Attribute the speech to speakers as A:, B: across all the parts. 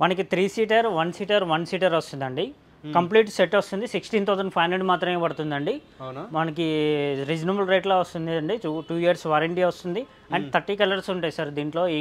A: మనకి 3 seater 1 seater 1 seater వస్తుందండి. Complete set వస్తుంది 16,500 మాత్రమే పడుతుందండి. మనకి రీజనబుల్ రేట్లో వస్తుంది అండి. 2 ఇయర్స్ వారంటీ వస్తుంది అండ్ 30 కలర్స్ ఉంటాయి సార్ దీంట్లో ఈ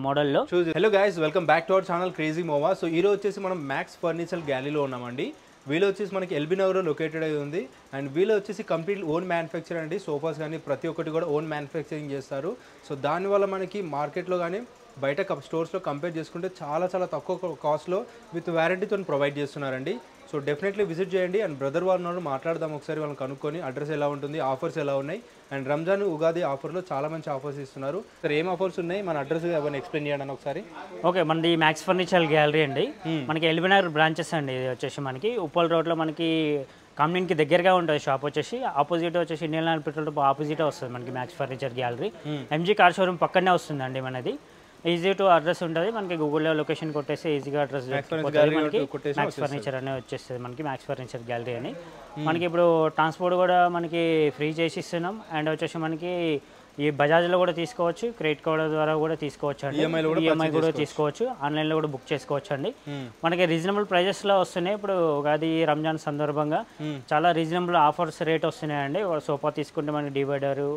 A: మోడల్లో.
B: Hello guys, welcome back to our channel crazy మోవా. So ఈరోజు వచ్చేసి మనం మ్యాక్స్ ఫర్నిచర్ గ్యాలరీలో ఉన్నామండి. వీళ్ళు వచ్చేసి మనకి ఎల్బీ నగర్లో లొకేటెడ్ అయి ఉంది. అండ్ వీళ్ళు వచ్చేసి కంప్లీట్ ఓన్ మ్యానుఫ్యాక్చర్ అండి. సోఫాస్ కానీ ప్రతి ఒక్కటి కూడా ఓన్ మ్యానుఫ్యాక్చరింగ్ చేస్తారు. సో దానివల్ల మనకి మార్కెట్లో కానీ బయట స్టోర్స్లో కంపేర్ చేసుకుంటే చాలా తక్కువ కాస్ట్లో విత్ వారంటీతో ప్రొవైడ్ చేస్తున్నారండి. సో డెఫినెట్లీ విజిట్ చేయండి. అండ్ బ్రదర్ వాళ్ళు మాట్లాడదాం ఒకసారి, వాళ్ళని కనుక్కొని అడ్రస్ ఎలా ఉంటుంది, ఆఫర్స్ ఎలా ఉన్నాయి. అండ్ రంజాన్ ఉగాది ఆఫర్లో చాలా మంచి ఆఫర్స్ ఇస్తున్నారు. సార్ ఏం ఆఫర్స్ ఉన్నాయి, మన అడ్రస్ అవన్నీ ఎక్స్ప్లెయిన్ చేయండి ఒకసారి.
A: ఓకే, మనది మ్యాక్స్ ఫర్నిచర్ గ్యాలరీ అండి. మనకి ఎల్బీ నగర్ బ్రాంచెస్ అండి. ఇది వచ్చేసి మనకి ఉప్పల్ రోడ్లో మనకి కామ్యూన్కి దగ్గరగా ఉంటుంది షాప్. వచ్చేసి ఆపోజిట్ వచ్చేసి ఇండియన్ ల్యాండ్ పెట్రోల్ ఆపోజిట్ వస్తుంది మనకి max furniture gallery. MG car showroom పక్కనే వస్తుందండి మనది. ఈజీ టు అడ్రస్ ఉంటుంది మనకి. గూగుల్లో లొకేషన్ కొట్టేసి ఈజీగా అడ్రస్ మనకి మ్యాక్స్ ఫర్నిచర్ అనే వచ్చేస్తుంది మనకి మ్యాక్స్ ఫర్నిచర్ గ్యాలరీ అని. మనకి ఇప్పుడు ట్రాన్స్పోర్ట్ కూడా మనకి ఫ్రీ చేసి ఇస్తున్నాం. అండ్ వచ్చేసి మనకి ఈ బజాజ్లో కూడా తీసుకోవచ్చు, క్రెడిట్ కార్డ్ ద్వారా కూడా తీసుకోవచ్చు అండి. ఈఎంఐ కూడా తీసుకోవచ్చు, ఆన్లైన్లో కూడా బుక్ చేసుకోవచ్చు అండి. మనకి రీజనబుల్ ప్రైజెస్లో వస్తున్నాయి. ఇప్పుడు ఉగాది రంజాన్ సందర్భంగా చాలా రీజనబుల్ ఆఫర్స్ రేట్ వస్తున్నాయండి. సోఫా తీసుకుంటే మనకి divider,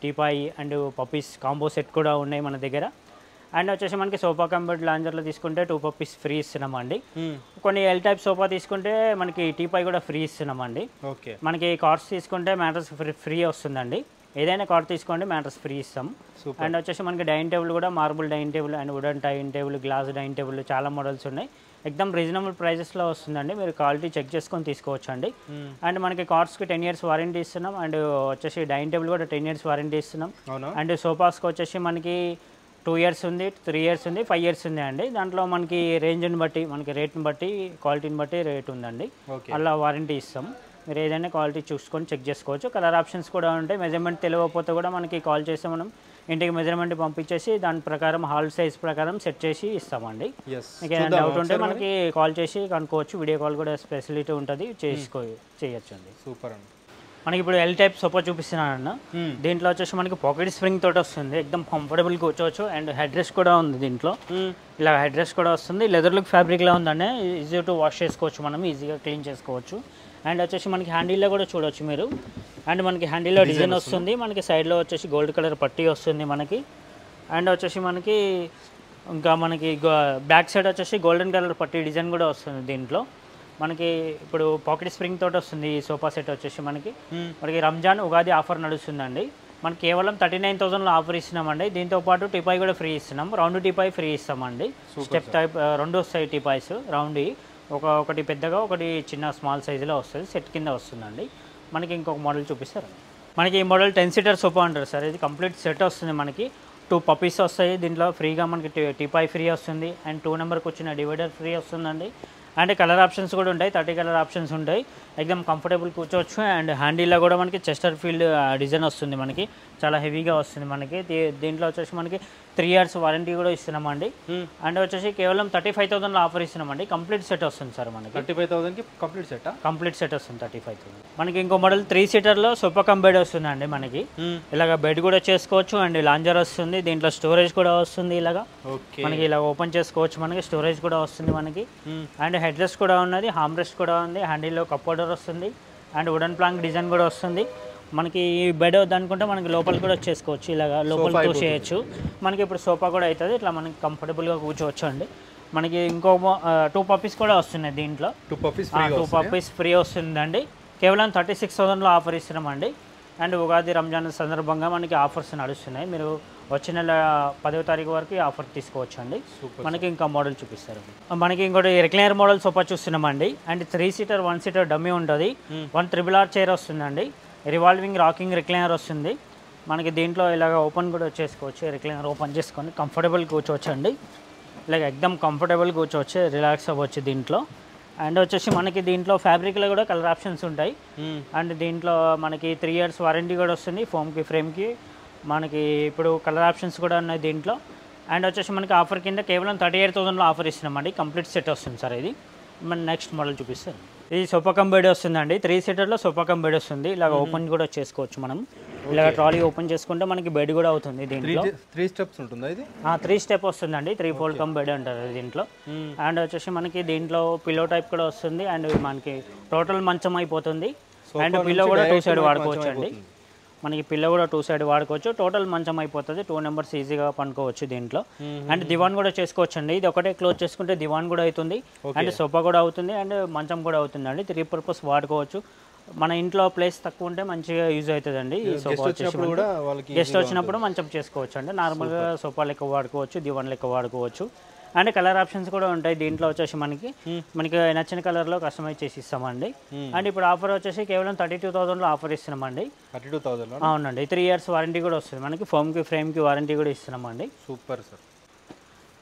A: teapoy and puppies combo set కూడా ఉన్నాయి మన దగ్గర. అండ్ వచ్చేసి మనకి సోఫా కంఫర్ట్ లాంజర్లో తీసుకుంటే 2 పప్పీస్ ఫ్రీ ఇస్తున్నామండి. కొన్ని ఎల్ టైప్ సోఫా తీసుకుంటే మనకి టీపాయి కూడా ఫ్రీ ఇస్తున్నామండి. మనకి కార్డ్స్ తీసుకుంటే మ్యాట్రస్ ఫ్రీ వస్తుందండి. ఏదైనా కార్డ్ తీసుకోండి మ్యాట్రస్ ఫ్రీ ఇస్తాం. అండ్ వచ్చేసి మనకి డైనింగ్ టేబుల్ కూడా marble dining table and wooden dining table, glass dining table చాలా మోడల్స్ ఉన్నాయి. ఎక్దమ్ రీజనబుల్ ప్రైజెస్లో వస్తుందండి. మీరు క్వాలిటీ చెక్ చేసుకొని తీసుకోవచ్చు అండి. అండ్ మనకి కార్డ్స్కి 10 ఇయర్స్ వారంటీ ఇస్తున్నాం. అండ్ వచ్చేసి డైనింగ్ టేబుల్ కూడా 10 ఇయర్స్ వారంటీ ఇస్తున్నాం. అండ్ సోఫాస్కి వచ్చేసి మనకి 2 ఇయర్స్ ఉంది, 3 ఇయర్స్ ఉంది, 5 ఇయర్స్ ఉంది అండి. దాంట్లో మనకి రేంజ్ని బట్టి, మనకి రేట్ని బట్టి, క్వాలిటీని బట్టి రేట్ ఉందండి. అలా వారంటీ ఇస్తాం. మీరు ఏదైనా క్వాలిటీ చూసుకొని చెక్ చేసుకోవచ్చు. కలర్ ఆప్షన్స్ కూడా ఉంటాయి. మెజర్మెంట్ తెలియకపోతే కూడా మనకి కాల్ చేస్తే మనం ఇంటికి మెజర్మెంట్ పంపించేసి దాని ప్రకారం హాల్ సైజ్ ప్రకారం సెట్ చేసి ఇస్తామండి. మీకు ఏదైనా డౌట్ ఉంటే మనకి కాల్ చేసి కనుక్కోవచ్చు. వీడియో కాల్ కూడా ఫెసిలిటీ ఉంటుంది, చేయొచ్చు అండి.
B: సూపర్ అండి.
A: మనకి ఇప్పుడు ఎల్ టైప్ సోఫా చూపిస్తున్నాను. దీంట్లో వచ్చేసి మనకి పాకెట్ స్ప్రింగ్ తోటి వస్తుంది. ఎక్దమ్ కంఫర్టబుల్ కూర్చోవచ్చు. అండ్ హెడ్ రెస్ట్ కూడా ఉంది దీంట్లో. ఇలా హెడ్ రెస్ట్ కూడా వస్తుంది. లెదర్ లుక్ ఫ్యాబ్రిక్లో ఉందండి. ఈజీ టు వాష్ చేసుకోవచ్చు, మనం ఈజీగా క్లీన్ చేసుకోవచ్చు. అండ్ వచ్చేసి మనకి హ్యాండిల్లో కూడా చూడవచ్చు మీరు. అండ్ మనకి హ్యాండిల్లో డిజైన్ వస్తుంది. మనకి సైడ్లో వచ్చేసి గోల్డ్ కలర్ పట్టీ వస్తుంది మనకి. అండ్ వచ్చేసి మనకి ఇంకా మనకి బ్యాక్ సైడ్ వచ్చేసి గోల్డెన్ కలర్ పట్టీ డిజైన్ కూడా వస్తుంది దీంట్లో. మనకి ఇప్పుడు పాకెట్ స్ప్రింగ్ తోటి వస్తుంది ఈ సోఫా సెట్ వచ్చేసి మనకి రంజాన్ ఉగాది ఆఫర్ నడుస్తుందండి. మనకి కేవలం 39,000లో ఆఫర్ ఇస్తున్నామండి. దీంతోపాటు టీపాయ్ కూడా ఫ్రీ ఇస్తున్నాం. రౌండ్ టీపాయ్ ఫ్రీ ఇస్తామండి. స్టెప్ టైప్ 2 వస్తాయి టీపాయ్స్ రౌండ్. ఒకటి పెద్దగా, ఒకటి చిన్న స్మాల్ సైజులో వస్తుంది. సెట్ కింద వస్తుందండి. మనకి ఇంకొక మోడల్ చూపిస్తారు. మనకి ఈ మోడల్ 10 సీటర్ సోఫా అంటారు సార్. ఇది కంప్లీట్ సెట్ వస్తుంది మనకి. 2 పప్పీస్ వస్తాయి దీంట్లో ఫ్రీగా. మనకి టీపాయ్ ఫ్రీ వస్తుంది. అండ్ 2 నెంబర్కి వచ్చిన డివైడర్ ఫ్రీ వస్తుందండి. అండ్ కలర్ ఆప్షన్స్ కూడా ఉంటాయి. 30 కలర్ ఆప్షన్స్ ఉంటాయి. ఎక్దమ్ కంఫర్టబుల్ కూర్చోవచ్చు. అండ్ హ్యాండిల్లో కూడా మనకి చెస్టర్ ఫీల్డ్ డిజైన్ వస్తుంది మనకి. చాలా హెవీగా వస్తుంది మనకి. దీంట్లో వచ్చేసి మనకి 3 ఇయర్స్ వారంటీ కూడా ఇస్తున్నామండి. అండ్ వచ్చేసి కేవలం 35,000లో ఆఫర్ ఇస్తున్నామండి. కంప్లీట్ సెట్ వస్తుంది సార్ మనకి.
B: 35,000కి కంప్లీట్ సెట్
A: వస్తుంది 35,000. మనకి ఇంకో మోడల్ 3 సీటర్లో సోఫా కమ్ బెడ్ వస్తుందండి మనకి. ఇలాగ బెడ్ కూడా చేసుకోవచ్చు. అండ్ లాంజర్ వస్తుంది. దీంట్లో స్టోరేజ్ కూడా వస్తుంది. ఇలాగా మనకి ఇలా ఓపెన్ చేసుకోవచ్చు. మనకి స్టోరేజ్ కూడా వస్తుంది మనకి. అండ్ హెడ్ రెస్ట్ కూడా ఉన్నది, హామ్ రెస్ట్ కూడా ఉంది. హ్యాండిల్లో కప్ హోల్డర్ వస్తుంది. అండ్ వుడెన్ ప్లాంక్ డిజైన్ కూడా వస్తుంది మనకి. బెడ్ వద్దనుకుంటే మనకి లోపల కూడా వచ్చేసుకోవచ్చు. ఇలాగా లోపల చేయొచ్చు. మనకి ఇప్పుడు సోఫా కూడా అవుతుంది. ఇట్లా మనకి కంఫర్టబుల్గా కూర్చోవచ్చు అండి. మనకి ఇంకో 2 పప్పీస్ కూడా వస్తున్నాయి దీంట్లో. 2 పప్పీస్ ఫ్రీ వస్తుందండి. కేవలం 36,000లో ఆఫర్ ఇస్తున్నామండి. అండ్ ఉగాది రంజాన్ సందర్భంగా మనకి ఆఫర్స్ నడుస్తున్నాయి. మీరు వచ్చే నెల 10వ తారీఖు వరకు ఆఫర్ తీసుకోవచ్చు అండి. మనకి ఇంకా మోడల్ చూపిస్తారు. మనకి ఇంకోటి రిక్లైనర్ మోడల్ సోఫా చూస్తున్నామండి. అండ్ 3 సీటర్ 1 సీటర్ డమ్మీ ఉంటుంది. 1 RRR చైర్ వస్తుందండి. రివాల్వింగ్ రాకింగ్ రిక్లైనర్ వస్తుంది మనకి. దీంట్లో ఇలాగ ఓపెన్ కూడా చేసుకోవచ్చు. రిక్లైనర్ ఓపెన్ చేసుకొని కంఫర్టబుల్ కూర్చోవచ్చు అండి. ఇలాగ ఎక్దమ్ కంఫర్టబుల్ కూర్చోవచ్చు, రిలాక్స్ అవ్వచ్చు దీంట్లో. అండ్ వచ్చేసి మనకి దీంట్లో ఫ్యాబ్రిక్లో కూడా కలర్ ఆప్షన్స్ ఉంటాయి. అండ్ దీంట్లో మనకి 3 ఇయర్స్ వారంటీ కూడా వస్తుంది ఫోమ్కి, ఫ్రేమ్కి. మనకి ఇప్పుడు కలర్ ఆప్షన్స్ కూడా ఉన్నాయి దీంట్లో. అండ్ వచ్చేసి మనకి ఆఫర్ కింద కేవలం 38,000లో ఆఫర్ ఇస్తున్నామండి. కంప్లీట్ సెట్ వస్తుంది సార్ ఇది. మన నెక్స్ట్ మోడల్ చూపిస్తాను. ఇది సోఫా కమ్ బెడ్ వస్తుందండి. 3 సీటర్లో సోఫా కమ్ బెడ్ వస్తుంది. ఇలాగ ఓపెన్ కూడా చేసుకోవచ్చు మనం. ఇలాగ ట్రాలీ ఓపెన్ చేసుకుంటే మనకి బెడ్ కూడా అవుతుంది దీంట్లో.
B: 3 స్టెప్స్ ఉంటుందా ఇది?
A: 3 స్టెప్ వస్తుందండి. 3 ఫోల్డ్ కమ్ బెడ్ అంటారు దీంట్లో. అండ్ వచ్చేసి మనకి దీంట్లో పిల్లో టైప్ కూడా వస్తుంది. అండ్ మనకి టోటల్ మంచం అయిపోతుంది. అండ్ పిల్లో కూడా 2 సైడ్ వాడుకోవచ్చు అండి. మనకి పిల్ల కూడా 2 సైడ్ వాడుకోవచ్చు. టోటల్ మంచం అయిపోతుంది. 2 నెంబర్స్ ఈజీగా పనుకోవచ్చు దీంట్లో. అండ్ దివాన్ కూడా చేసుకోవచ్చు అండి. ఇది ఒకటే క్లోజ్ చేసుకుంటే దివాన్ కూడా అవుతుంది. అండ్ సోఫా కూడా అవుతుంది. అండ్ మంచం కూడా అవుతుంది అండి. 3 పర్పస్ వాడుకోవచ్చు. మన ఇంట్లో ప్లేస్ తక్కువ ఉంటే మంచిగా యూజ్ అవుతుందండి. ఈ సోఫా వచ్చేసి గెస్ట్ వచ్చినప్పుడు మంచం చేసుకోవచ్చు అండి. నార్మల్గా సోఫా లెక్క వాడుకోవచ్చు, దివాన్ లెక్క వాడుకోవచ్చు. అండ్ కలర్ ఆప్షన్స్ కూడా ఉంటాయి దీంట్లో. వచ్చేసి మనకి నచ్చిన కలర్లో కస్టమైజ్ చేసి ఇస్తామండి. అండ్ ఇప్పుడు ఆఫర్ వచ్చేసి కేవలం 32,000లో ఆఫర్ ఇస్తున్నామండి.
B: 32,000?
A: అవునండి. 3 ఇయర్స్ వారంటీ కూడా వస్తుంది మనకి. ఫోమ్కి ఫ్రేమ్కి వారంటీ కూడా ఇస్తున్నామండి.
B: Super sir.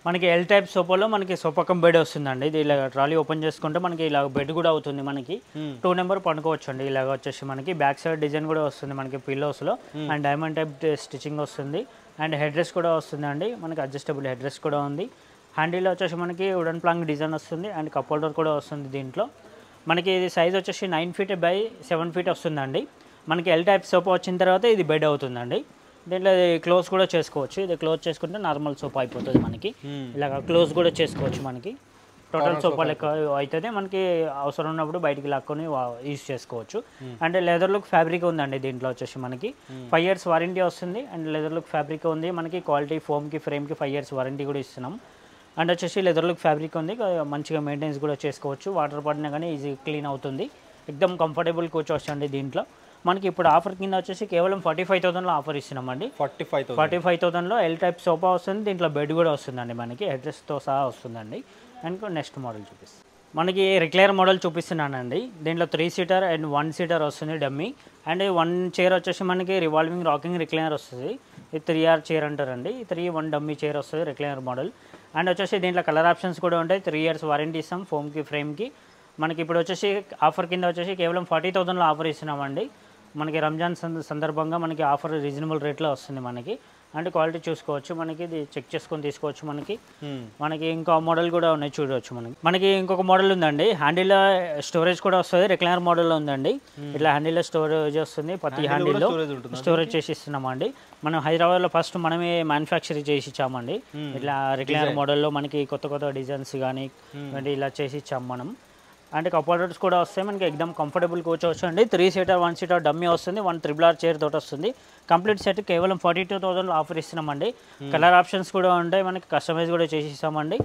A: మనకి ఎల్ టైప్ సోఫాలో మనకి సోఫా కమ్ బెడ్ వస్తుందండి. ఇది ఇలా ట్రాలీ ఓపెన్ చేసుకుంటే మనకి ఇలా బెడ్ కూడా అవుతుంది మనకి. 2 నెంబర్ పనుకోవచ్చు అండి. ఇలాగ వచ్చేసి మనకి బ్యాక్ సైడ్ డిజైన్ కూడా వస్తుంది మనకి పిల్లోస్లో. అండ్ డైమండ్ టైప్ స్టిచ్చింగ్ వస్తుంది. అండ్ హెడ్ రెస్ట్ కూడా వస్తుందండి మనకి. అడ్జస్టబుల్ హెడ్ రెస్ట్ కూడా ఉంది. హ్యాండిల్లో వచ్చేసి మనకి వుడెన్ ప్లాంక్ డిజైన్ వస్తుంది. అండ్ కప్ హోల్డర్ కూడా వస్తుంది దీంట్లో. మనకి ఇది సైజ్ వచ్చేసి 9 ఫీట్ బై 7 ఫీట్ వస్తుందండి. మనకి ఎల్ టైప్ సోఫా వచ్చిన తర్వాత ఇది బెడ్ అవుతుందండి. దీంట్లో క్లోజ్ కూడా చేసుకోవచ్చు. ఇది క్లోజ్ చేసుకుంటే నార్మల్ సోఫా అయిపోతుంది మనకి. ఇలాగ క్లోజ్ కూడా చేసుకోవచ్చు మనకి. టోటల్ సోఫా లెక్క అవుతుంది మనకి. అవసరం ఉన్నప్పుడు బయటికి లాక్కొని యూజ్ చేసుకోవచ్చు. అండ్ లెదర్ లుక్ ఫ్యాబ్రిక్ ఉందండి దీంట్లో వచ్చేసి మనకి. 5 ఇయర్స్ వారంటీ వస్తుంది. అండ్ లెదర్ లుక్ ఫ్యాబ్రిక్ ఉంది మనకి. క్వాలిటీ ఫోమ్కి ఫ్రేమ్కి 5 ఇయర్స్ వారంటీ కూడా ఇస్తున్నాం. అండ్ వచ్చేసి లెదర్ లుక్ ఫ్యాబ్రిక్ ఉంది. మంచిగా మెయింటెనెన్స్ కూడా చేసుకోవచ్చు. వాటర్ పడినా కానీ ఈజీ క్లీన్ అవుతుంది. ఎక్దమ్ కంఫర్టబుల్ కూర్చోవచ్చు అండి దీంట్లో. మనకి ఇప్పుడు ఆఫర్ కింద వచ్చేసి కేవలం 45,000లో ఆఫర్ ఇస్తున్నామండి. 45,000లో ఎల్ టైప్ సోఫా వస్తుంది. దీంట్లో బెడ్ కూడా వస్తుందండి మనకి. అడ్రస్తో సహా వస్తుందండి. అండ్ నెక్స్ట్ మోడల్ చూపిస్తాను. మనకి రిక్లైనర్ మోడల్ చూపిస్తున్నానండి. దీంట్లో 3 సీటర్ అండ్ 1 సీటర్ వస్తుంది డమ్మీ. అండ్ 1 చైర్ వచ్చేసి మనకి రివాల్వింగ్ రాకింగ్ రిక్లైనర్ వస్తుంది. ఇది 3R చైర్ అంటారండి. 3-1 డమ్మీ చైర్ వస్తుంది రిక్లైనర్ మోడల్. అండ్ వచ్చేసి దీంట్లో కలర్ ఆప్షన్స్ కూడా ఉంటాయి. 3 ఇయర్స్ వారంటీ ఇస్తాం ఫోమ్కి ఫ్రేమ్కి. మనకి ఇప్పుడు వచ్చేసి ఆఫర్ కింద వచ్చేసి కేవలం 40,000లో ఆఫర్ ఇస్తున్నామండి. మనకి రంజాన్ సందర్భంగా మనకి ఆఫర్ రీజనబుల్ రేట్లో వస్తుంది మనకి. అండ్ క్వాలిటీ చూసుకోవచ్చు మనకి. ఇది చెక్ చేసుకొని తీసుకోవచ్చు మనకి ఇంకో మోడల్ కూడా ఉన్నాయి చూడవచ్చు మనకి ఇంకొక మోడల్ ఉందండి. హ్యాండిల్ స్టోరేజ్ కూడా వస్తుంది. రిక్లైనర్ మోడల్లో ఉందండి. ఇట్లా హ్యాండిల్ స్టోరేజ్ వస్తుంది. ప్రతి హ్యాండిల్లో స్టోరేజ్ చేసి ఇస్తున్నామండి. మనం హైదరాబాద్లో ఫస్ట్ మనమే మ్యానుఫ్యాక్చరింగ్ చేసి ఇచ్చామండి. ఇట్లా రిక్లైనర్ మోడల్లో మనకి కొత్త డిజైన్స్ కానీ ఇలా చేసి ఇచ్చాము మనం. అండ్ కప్ హోల్డర్స్ కూడా వస్తాయి మనకి. ఎక్దమ్ కంఫర్టబుల్ కూర్చోవచ్చు అండి. 3 సీటర్ 1 సీటర్ డమ్మీ వస్తుంది. 1 3R చైర్ తోటి వస్తుంది. కంప్లీట్ సెట్ కేవలం 42,000లో ఆఫర్ ఇస్తున్నామండి. కలర్ ఆప్షన్స్ కూడా ఉంటాయి మనకి. కస్టమైజ్ కూడా చేసి ఇస్తామండి.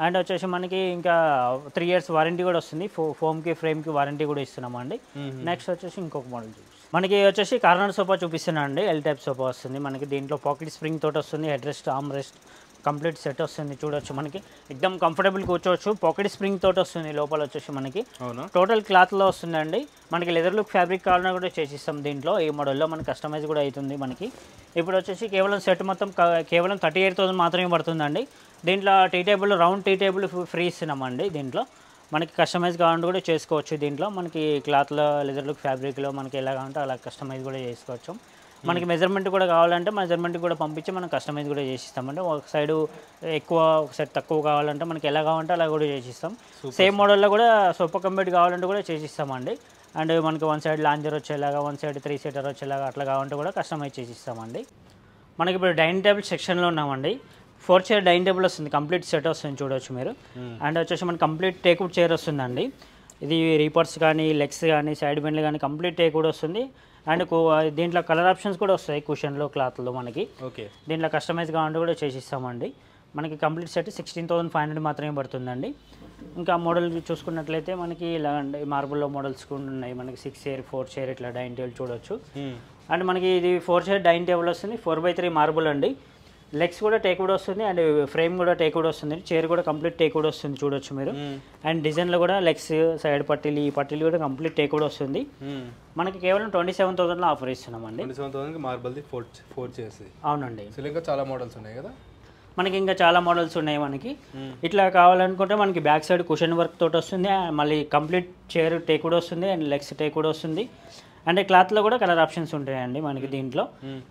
A: అండ్ వచ్చేసి మనకి ఇంకా 3 ఇయర్స్ వారంటీ కూడా వస్తుంది. ఫోమ్కి ఫ్రేమ్కి వారంటీ కూడా ఇస్తున్నామండి. నెక్స్ట్ వచ్చేసి ఇంకొక మోడల్ మనకి వచ్చేసి కార్నర్ సోఫా చూపిస్తున్నాను అండి. ఎల్ టైప్ సోఫా వస్తుంది మనకి. దీంట్లో పాకెట్ స్ప్రింగ్ తోటి వస్తుంది. Head rest, arm rest complete set వస్తుంది చూడొచ్చు మనకి. ఎక్దమ్ కంఫర్టబుల్ కూర్చోవచ్చు. పాకెట్ స్ప్రింగ్ తోటి వస్తుంది లోపల వచ్చేసి మనకి. టోటల్ క్లాత్లో వస్తుందండి మనకి. లెదర్ లుక్ ఫ్యాబ్రిక్ కావాలన్నా కూడా చేసిస్తాం దీంట్లో. ఈ మోడల్లో మనకి కస్టమైజ్ కూడా అవుతుంది మనకి. ఇప్పుడు వచ్చేసి కేవలం సెట్ మొత్తం కేవలం 38,000 మాత్రమే పడుతుందండి. దీంట్లో tea table, round tea table free ఇస్తున్నామండి. దీంట్లో మనకి కస్టమైజ్ కావాలంటే కూడా చేసుకోవచ్చు. దీంట్లో మనకి క్లాత్లో లెదర్ లుక్ ఫ్యాబ్రిక్లో మనకి ఎలా కావాలంటే అలా కస్టమైజ్ కూడా చేసుకోవచ్చు. మనకి మెజర్మెంట్ కూడా కావాలంటే మెజర్మెంట్ కూడా పంపించి మనం కస్టమైజ్ కూడా చేసిస్తామండి. ఒక సైడ్ ఎక్కువ ఒక సైడ్ తక్కువ కావాలంటే మనకి ఎలా కావాలంటే అలా కూడా చేసిస్తాం. సేమ్ మోడల్లో కూడా సోఫా కమ్ బెడ్ కావాలంటే కూడా చేసిస్తామండి. అండ్ మనకి 1 సైడ్ లాంజర్ వచ్చేలాగా, 1 సైడ్ 3 సీటర్ వచ్చేలాగా అట్లా కావాలంటే కూడా కస్టమైజ్ చేసిస్తామండి. మనకి ఇప్పుడు డైనింగ్ టేబుల్ సెక్షన్లో ఉన్నామండి. 4 చైర్ డైనింగ్ టేబుల్ వస్తుంది. కంప్లీట్ సెట్ వస్తుంది చూడవచ్చు మీరు. అండ్ వచ్చేసి మనకి కంప్లీట్ టేక్వుడ్ చైర్ వస్తుందండి. ఇది రీపర్స్ కానీ, లెగ్స్ కానీ, సైడ్ బెండ్లు కానీ కంప్లీట్ టేక్వుడ్ వస్తుంది. అండ్ దీంట్లో కలర్ ఆప్షన్స్ కూడా వస్తాయి కుషన్లో, క్లాత్లో మనకి. దీంట్లో కస్టమైజ్ కావాలంటే కూడా చేసిస్తామండి. మనకి కంప్లీట్ సెట్ 16,500 మాత్రమే పడుతుందండి. ఇంకా మోడల్ చూసుకున్నట్లయితే మనకి ఇలా మార్బుల్లో మోడల్స్ కూడా ఉన్నాయి మనకి. 6 చైర్ 4 చైర్ ఇట్లా డైనింగ్ టేబుల్ చూడొచ్చు. అండ్ మనకి ఇది 4 చైర్ డైనింగ్ టేబుల్ వస్తుంది. 4x3 మార్బుల్ అండి. లెగ్స్ కూడా టేక్వుడ్ వస్తుంది. అండ్ ఫ్రేమ్ కూడా టేక్వుడ్ వస్తుంది. చైర్ కూడా కంప్లీట్ టేక్వుడ్ వస్తుంది చూడొచ్చు మీరు. అండ్ డిజైన్లో కూడా లెగ్స్, సైడ్ పట్టీలు, ఈ పట్టీలు కూడా కంప్లీట్ టేక్వుడ్ వస్తుంది. మనకి కేవలం 27,000లో ఆఫర్ ఇస్తున్నామండి.
B: 27,000కి మార్బల్ది 4 చైర్స్.
A: అవునండి.
B: ఇంకా చాలా మోడల్స్ ఉన్నాయి కదా
A: మనకి. ఇంకా చాలా మోడల్స్ ఉన్నాయి మనకి. ఇట్లా కావాలనుకుంటే మనకి బ్యాక్ సైడ్ కుషన్ వర్క్ తోటి వస్తుంది. మళ్ళీ కంప్లీట్ చైర్ టేక్వుడ్ వస్తుంది. అండ్ లెగ్స్ టేక్వుడ్ వస్తుంది. అంటే క్లాత్లో కూడా కలర్ ఆప్షన్స్ ఉంటాయండి మనకి దీంట్లో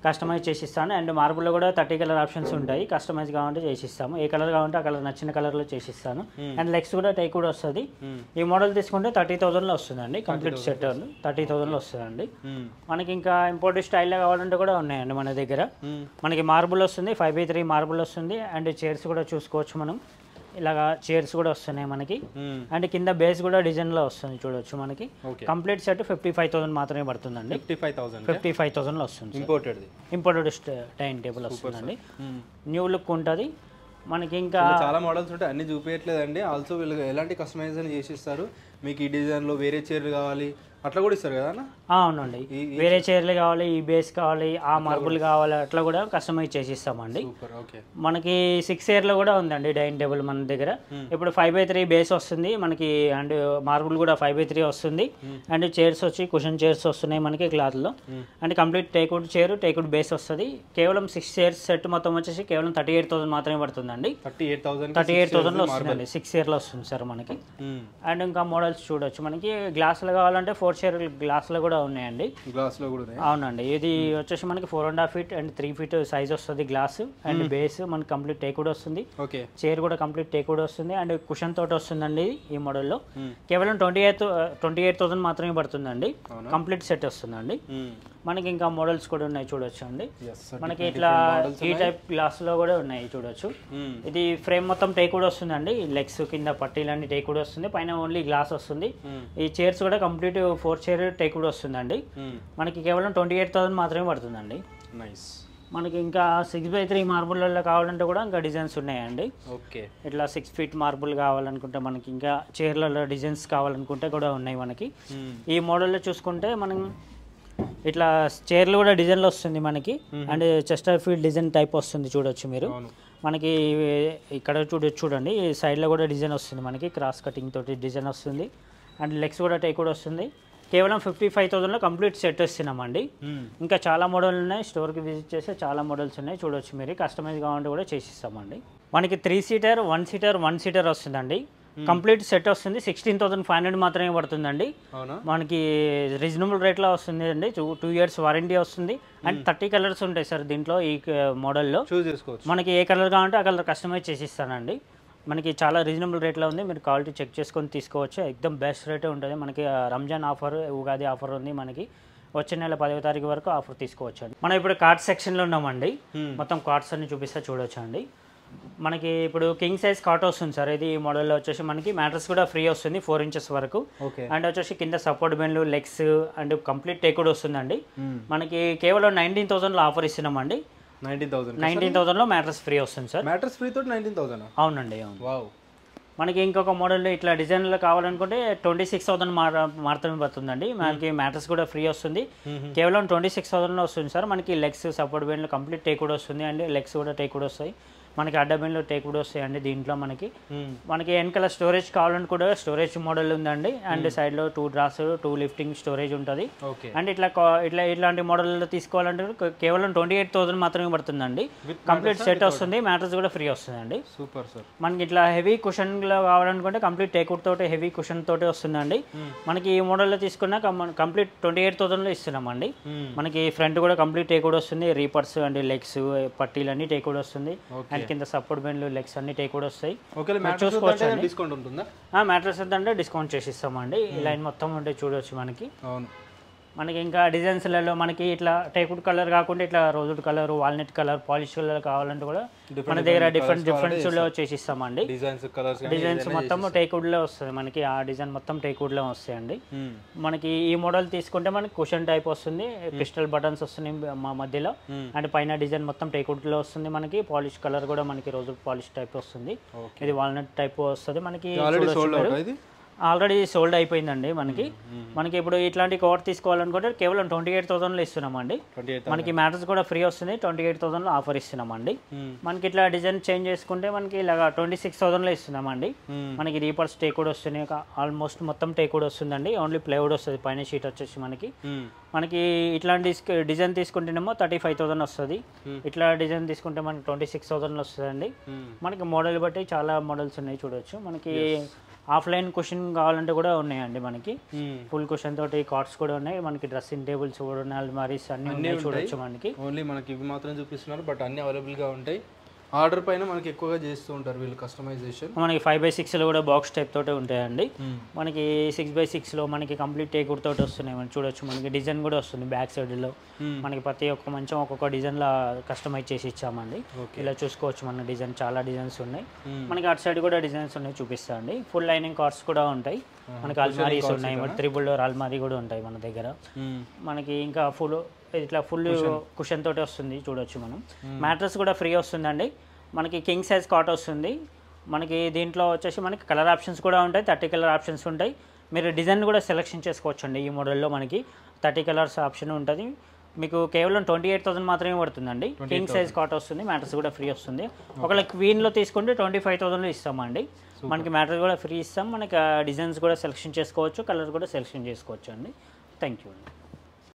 A: కస్టమైజ్ చేసిస్తాను. అండ్ మార్బుల్లో కూడా 30 కలర్ ఆప్షన్స్ ఉంటాయి. కస్టమైజ్ కావాలంటే చేసిస్తాము, ఏ కలర్ కావాలంటే ఆ కలర్ నచ్చిన కలర్లో చేసిస్తాను. అండ్ లెగ్స్ కూడా టైక్ కూడా వస్తుంది. ఈ మోడల్ తీసుకుంటే 30,000లో వస్తుందండి. కంప్లీట్ సెట్ 30,000లో వస్తుందండి. మనకి ఇంకా ఇంపోర్టెడ్ స్టైల్లో కావాలంటే కూడా ఉన్నాయండి మన దగ్గర. మనకి మార్బుల్ వస్తుంది, 5x3 మార్బుల్ వస్తుంది. అండ్ చైర్స్ కూడా చూసుకోవచ్చు మనం, ఇలాగా చైర్స్ కూడా వస్తున్నాయి మనకి. అండ్ కింద బేస్ కూడా డిజైన్లో వస్తుంది చూడొచ్చు మనకి. కంప్లీట్ సెట్ 55,000 మాత్రమే పడుతుందండి. 55,000లో వస్తుంది. ఇంపోర్టెడ్ డైనింగ్ టేబుల్ వస్తుందండి. న్యూ లుక్ ఉంటుంది మనకి. ఇంకా
B: చాలా మోడల్స్ ఉంటాయి, అన్ని చూపించట్లేదండి. ఆల్సో వీళ్ళు ఎలాంటి కస్టమైజేషన్ చేసి ఇస్తారు, మీకు ఈ డిజైన్లో వేరే చైర్లు కావాలి అట్లా కూడా ఇస్తారు కదా?
A: అవునండి, వేరే చైర్లు కావాలి, ఈ బేస్ కావాలి, ఆ మార్బుల్ కావాలి, అట్లా కూడా కస్టమైజ్ చేసి ఇస్తామండి. మనకి 6 ఇయర్లో కూడా ఉందండి డైనింగ్ టేబుల్ మన దగ్గర. ఇప్పుడు 5x3 బేస్ వస్తుంది మనకి. అండ్ మార్బుల్ కూడా 5x3 వస్తుంది. అండ్ చైర్స్ వచ్చి కుషన్ చైర్స్ వస్తున్నాయి మనకి క్లాత్లో. And complete teakwood chair, teakwood base వస్తుంది. కేవలం 6 చైర్స్ సెట్ మొత్తం వచ్చేసి కేవలం 38,000 మాత్రమే పడుతుందండి. 38,000లో వస్తుందండి. 6 ఇయర్లో వస్తుంది సార్ మనకి. అండ్ ఇంకా మోడల్స్ చూడొచ్చు మనకి. గ్లాసులు కావాలంటే 4 చైర్ గ్లాసులు కూడా ఉన్నాయండి. అవునండి, ఇది వచ్చేసి మనకి 4.5 feet అండ్ 3 feet సైజ్ వస్తుంది గ్లాస్. అండ్ బేస్ మనకి కంప్లీట్ టేక్వుడ్ వస్తుంది. చైర్ కూడా కంప్లీట్ టేక్వుడ్ వస్తుంది. అండ్ కుషన్ తోటి వస్తుందండి ఈ మోడల్లో. కేవలం 28,000 మాత్రమే పడుతుందండి. కంప్లీట్ సెట్ వస్తుందండి. మనకి ఇంకా మోడల్స్ కూడా ఉన్నాయి చూడొచ్చు అండి. మనకి ఇట్లా ఈ టైప్ గ్లాస్ లో కూడా ఉన్నాయి చూడొచ్చు. ఇది ఫ్రేమ్ మొత్తం టేక్వుడ్ వస్తుందండి. లెగ్స్ కింద పట్టీలన్నీ టేక్వుడ్ వస్తుంది, పైన ఓన్లీ గ్లాస్ వస్తుంది. ఈ చైర్స్ కూడా కంప్లీట్ 4 చైర్ టేక్వుడ్ వస్తుందండి. మనకి కేవలం 28,000 మాత్రమే పడుతుందండి. మనకి ఇంకా 6x3 మార్బుల్లో కావాలంటే కూడా ఇంకా డిజైన్స్ ఉన్నాయండి. ఇట్లా 6 feet మార్బుల్ కావాలనుకుంటే మనకి, ఇంకా చైర్లలో డిజైన్స్ కావాలనుకుంటే కూడా ఉన్నాయి మనకి. ఈ మోడల్లో చూసుకుంటే మనం ఇట్లా చైర్లు కూడా డిజైన్లో వస్తుంది మనకి. And Chester field design type వస్తుంది చూడొచ్చు మీరు. మనకి ఇక్కడ చూడండి, సైడ్లో కూడా డిజైన్ వస్తుంది మనకి. క్రాస్ కటింగ్ తోటి డిజైన్ వస్తుంది. అండ్ లెగ్స్ కూడా టేక్వుడ్ వస్తుంది. కేవలం 55,000లో కంప్లీట్ సెట్ ఇస్తున్నామండి. ఇంకా చాలా మోడల్ ఉన్నాయి, స్టోర్కి విజిట్ చేస్తే చాలా మోడల్స్ ఉన్నాయి చూడొచ్చు మీరు. కస్టమైజ్ కావాలంటే కూడా చేసిస్తామండి. మనకి 3 seater, 1 seater, 1 seater వస్తుందండి. కంప్లీట్ సెట్ వస్తుంది. 16,500 మాత్రమే పడుతుందండి. మనకి రీజనబుల్ రేట్లో వస్తుంది అండి. 2 years వారంటీ వస్తుంది. అండ్ 30 కలర్స్ ఉంటాయి సార్ దీంట్లో. ఈ మోడల్లో మనకి ఏ కలర్ కావాలంటే ఆ కలర్ కస్టమైజ్ చేసి ఇస్తానండి. మనకి చాలా రీజనబుల్ రేట్లో ఉంది, మీరు క్వాలిటీ చెక్ చేసుకొని తీసుకోవచ్చు. ఎక్దమ్ బెస్ట్ రేటే ఉంటుంది. మనకి రంజాన్ ఆఫర్, ఉగాది ఆఫర్ ఉంది మనకి. వచ్చే నెల 10వ తారీఖు వరకు ఆఫర్ తీసుకోవచ్చు అండి. మనం ఇప్పుడు కార్డ్స్ సెక్షన్లో ఉన్నామండి. మొత్తం కార్డ్స్ అన్ని చూపిస్తే చూడొచ్చు అండి. మనకి ఇప్పుడు కింగ్ సైజ్ కాట్ వస్తుంది సార్. ఇది ఈ మోడల్లో వచ్చేసి మనకి మ్యాట్రస్ కూడా ఫ్రీ వస్తుంది 4 inches వరకు. అండ్ వచ్చేసి కింద సపోర్ట్ బెన్లు, లెగ్స్ అండ్ కంప్లీట్ టేక్వుడ్ వస్తుందండి. మనకి కేవలం 19,000లో ఆఫర్ ఇస్తున్నామండి. 19,000లో మ్యాట్రస్ ఫ్రీ వస్తుంది సార్.
B: మ్యాట్రస్ ఫ్రీ తోటి 19,000?
A: అవునండి, అవును. మనకి ఇంకొక మోడల్ ఇట్లా డిజైన్లో కావాలనుకుంటే 26,000 మాత్రమే పడుతుందండి. మనకి మ్యాట్రస్ కూడా ఫ్రీ వస్తుంది. కేవలం 26,000లో వస్తుంది సార్. మనకి లెగ్స్, సపోర్ట్ బెన్లు కంప్లీట్ టేక్వుడ్ వస్తుంది. అండ్ లెగ్స్ కూడా టేక్వుడ్ వస్తాయి. మనకి అడ్డబెన్లో టేక్వుడ్ వస్తాయండి దీంట్లో. మనకి వెనకాల స్టోరేజ్ కావాలని కూడా స్టోరేజ్ మోడల్ ఉందండి. అండ్ సైడ్లో 2 drawers, 2 lifting స్టోరేజ్ ఉంటుంది. అండ్ ఇట్లాంటి మోడల్లో తీసుకోవాలంటే కేవలం 28,000 మాత్రమే పడుతుందండి. కంప్లీట్ సెట్ వస్తుంది. మ్యాట్రస్ కూడా ఫ్రీ వస్తుందండి.
B: Super sir.
A: మనకి ఇట్లా హెవీ కుషన్లో కావాలనుకుంటే కంప్లీట్ టేక్వుడ్ తోటి హెవీ కుషన్ తోటి వస్తుందండి. మనకి ఈ మోడల్లో తీసుకున్నా కంప్లీట్ 28,000లో ఇస్తున్నామండి. మనకి ఫ్రంట్ కూడా కంప్లీట్ టేక్వుడ్ వస్తుంది. రీపర్స్ అండ్ లెగ్స్ పట్టీలన్నీ టేక్వుడ్ వస్తుంది. అండ్ కింద సపోర్ట్ బెన్లు, లెగ్స్ అన్ని టేక్వుడ్ వస్తాయి. మ్యాట్రస్ అంటే డిస్కౌంట్ చేసి ఇస్తామండి. ఈ లైన్ మొత్తం ఉంటే చూడొచ్చు మనకి. మనకి ఇంకా డిజైన్స్లలో మనకి ఇట్లా టేక్వుడ్ కలర్ కాకుండా ఇట్లా రోజుడ్ colour, walnut colour, polish colour కావాలంటే కూడా మన దగ్గర డిఫరెంట్స్లో చేసిస్తామండి. డిజైన్స్ మొత్తం టేక్వుడ్లో వస్తుంది మనకి. ఆ డిజైన్ మొత్తం టేక్వుడ్లో వస్తాయండి. మనకి ఈ మోడల్ తీసుకుంటే మనకి కుషన్ టైప్ వస్తుంది. పిస్టల్ బటన్స్ వస్తున్నాయి మా మధ్యలో. అండ్ పైన డిజైన్ మొత్తం టేక్వుడ్లో వస్తుంది మనకి. పాలిష్ కలర్ కూడా మనకి రోజుడ్ పాలిష్ టైప్ వస్తుంది. ఇది వాల్నట్ టైప్ వస్తుంది మనకి. ఆల్రెడీ సోల్డ్ అయిపోయిందండి మనకి. ఇప్పుడు ఇట్లాంటి కవర్ తీసుకోవాలనుకుంటే కేవలం 28,000లో ఇస్తున్నామండి. మనకి మ్యాట్రస్ కూడా ఫ్రీ వస్తుంది. 28,000లో ఆఫర్ ఇస్తున్నామండి. మనకి ఇట్లా డిజైన్ చేంజ్ చేసుకుంటే మనకి ఇలాగా 26,000లో ఇస్తున్నామండి. మనకి రీపర్స్ టేక్వుడ్ వస్తున్నాయి. ఆల్మోస్ట్ మొత్తం టేక్వుడ్ వస్తుందండి. ఓన్లీ ప్లైవుడ్ వస్తుంది పైన షీట్ వచ్చేసి మనకి ఇట్లాంటి డిజైన్ తీసుకుంటేనేమో 35,000 వస్తుంది. ఇట్లా డిజైన్ తీసుకుంటే మనకి 26,000లో వస్తుందండి. మనకి మోడల్ బట్టి చాలా మోడల్స్ ఉన్నాయి చూడొచ్చు. మనకి ఆఫ్లైన్ కుషన్ కావాలంటే కూడా ఉన్నాయండి మనకి. ఫుల్ కుషన్ తోటి కార్డ్స్ కూడా ఉన్నాయి మనకి. డ్రెస్సింగ్ టేబుల్స్ కూడా ఉన్నాయి, అల్మారీస్ అన్ని ఉన్నాయి చూడొచ్చు మనకి.
B: ఓన్లీ మనకి ఇవి మాత్రం చూపిస్తున్నారు, బట్ అన్ని అవైలబుల్గా ఉంటాయి. ఆర్డర్ పైన మనకి ఎక్కువగా చేస్తూ ఉంటారు వీళ్ళు కస్టమైజేషన్.
A: మనకి 5x6లో కూడా బాక్స్ టైప్ తోటి ఉంటాయండి. మనకి 6x6లో మనకి కంప్లీట్ టేకుడ్ తోటి వస్తున్నాయి. మనం చూడొచ్చు మనకి డిజైన్ కూడా వస్తుంది బ్యాక్ సైడ్లో. మనకి ప్రతి ఒక్క మంచం ఒక్కొక్క డిజైన్లో కస్టమైజ్ చేసి ఇచ్చామండి. ఇలా చూసుకోవచ్చు మన డిజైన్, చాలా డిజైన్స్ ఉన్నాయి మనకి. అటు సైడ్ కూడా డిజైన్స్ ఉన్నాయి చూపిస్తా అండి. ఫుల్ లైనింగ్ కార్డ్స్ కూడా ఉంటాయి మనకి. అల్మారీస్ ఉన్నాయి, త్రిబుల్ డోర్ అల్మారీ కూడా ఉంటాయి మన దగ్గర. మనకి ఇంకా ఇట్లా ఫుల్ కుషన్ తోటి వస్తుంది చూడొచ్చు మనం. మ్యాట్రస్ కూడా ఫ్రీ వస్తుందండి మనకి. కింగ్ సైజ్ కాట్ వస్తుంది మనకి. దీంట్లో వచ్చేసి మనకి కలర్ ఆప్షన్స్ కూడా ఉంటాయి, 30 కలర్ ఆప్షన్స్ ఉంటాయి. మీరు డిజైన్ కూడా సెలెక్షన్ చేసుకోవచ్చు అండి. ఈ మోడల్లో మనకి 30 కలర్స్ ఆప్షన్ ఉంటుంది. మీకు కేవలం 28,000 మాత్రమే పడుతుందండి. కింగ్ సైజ్ కాట్ వస్తుంది, మ్యాట్రస్ కూడా ఫ్రీ వస్తుంది. ఒకవేళ క్వీన్లో తీసుకుంటే 25,000లో ఇస్తామండి. మనకి మ్యాట్రస్ కూడా ఫ్రీ ఇస్తాం. మనకి డిజైన్స్ కూడా సెలెక్షన్ చేసుకోవచ్చు, కలర్ కూడా సెలెక్షన్ చేసుకోవచ్చు అండి. థ్యాంక్ యూ అండి.